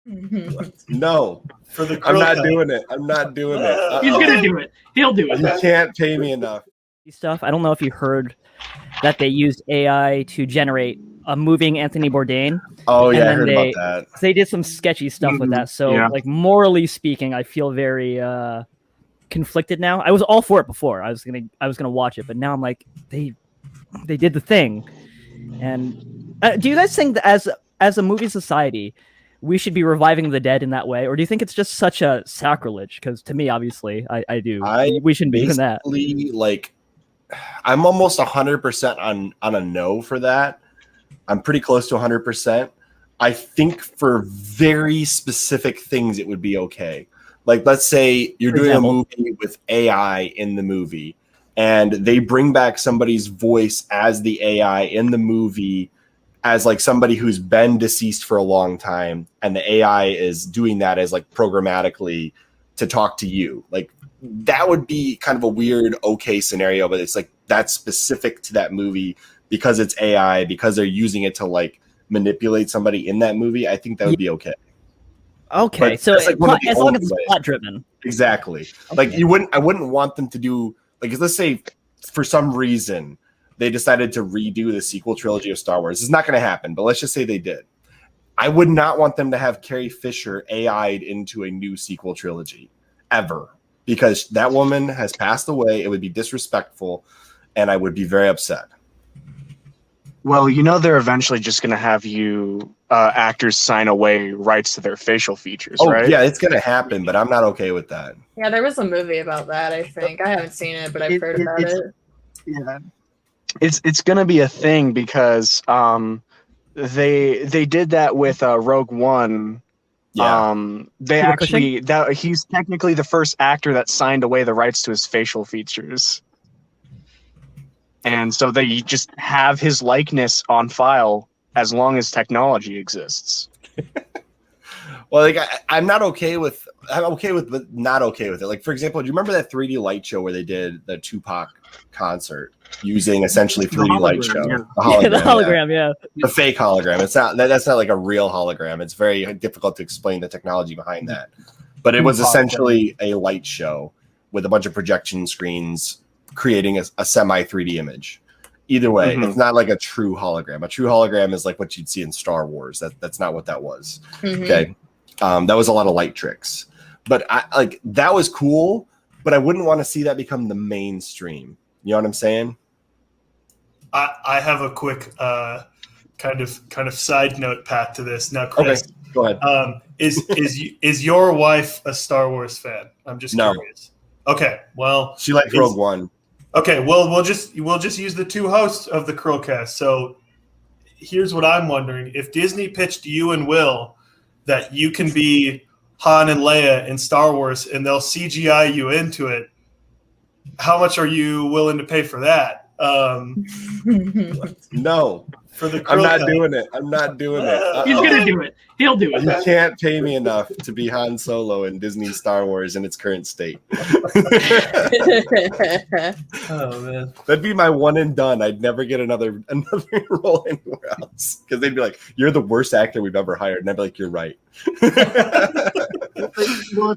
No, I'm not doing it. I'm not doing it. He's gonna do it. He'll do it. You can't pay me enough. Stuff. I don't know if you heard that they used AI to generate a moving Anthony Bourdain. Oh yeah, I heard about that. They did some sketchy stuff with that. So, like morally speaking, I feel very conflicted now. I was all for it before. I was gonna watch it, but now I'm like, they did the thing. And do you guys think that as a movie society, we should be reviving the dead in that way, or do you think it's just such a sacrilege? Because to me, obviously, I do. We shouldn't be doing that. Like, I'm almost 100% on a no for that. I'm pretty close to 100%. I think for very specific things, it would be okay. Like, let's say you're doing a movie with AI in the movie, and they bring back somebody's voice as the AI in the movie as like somebody who's been deceased for a long time, and the AI is doing that as like programmatically to talk to you. Like, that would be kind of a weird, okay scenario, but it's like that's specific to that movie because it's AI, because they're using it to like manipulate somebody in that movie. I think that would be okay. Okay, but so like as long as it's plot driven. Exactly. Okay. Like I wouldn't want them to do like, let's say for some reason they decided to redo the sequel trilogy of Star Wars. It's not going to happen, but let's just say they did. I would not want them to have Carrie Fisher AI'd into a new sequel trilogy ever, because that woman has passed away. It would be disrespectful, and I would be very upset. Well, you know they're eventually just going to have you actors sign away rights to their facial features, right? Yeah, it's going to happen, but I'm not okay with that. Yeah, there was a movie about that, I think. I haven't seen it, but I've heard about it. Yeah. It's going to be a thing because they did that with Rogue One. Yeah. He's technically the first actor that signed away the rights to his facial features. And so they just have his likeness on file as long as technology exists. Well, like I'm okay with, but not okay with it. Like, for example, do you remember that 3D light show where they did the Tupac concert using essentially 3D light show? Yeah. The hologram, yeah. The fake hologram. It's not, that's not like a real hologram. It's very difficult to explain the technology behind that. But it was essentially a light show with a bunch of projection screens creating a semi 3D image. Either way, it's not like a true hologram. A true hologram is like what you'd see in Star Wars. That's not what that was. Okay. That was a lot of light tricks, but that was cool, but I wouldn't want to see that become the mainstream. You know what I'm saying? I have a quick kind of side note path to this. Now, Chris, okay, go ahead. Is your wife a Star Wars fan? I'm just curious. Okay, well, she liked Rogue One. Okay, well, we'll just use the two hosts of the CHRILLCAST. So here's what I'm wondering: if Disney pitched you and Will that you can be Han and Leia in Star Wars, and they'll CGI you into it, how much are you willing to pay for that? No. For the I'm not doing it. I'm not doing it. He's gonna do it. He'll do it. You can't pay me enough to be Han Solo in Disney Star Wars in its current state. Oh man, that'd be my one and done. I'd never get another role anywhere else, because they'd be like, "You're the worst actor we've ever hired," and I'd be like, "You're right." Well,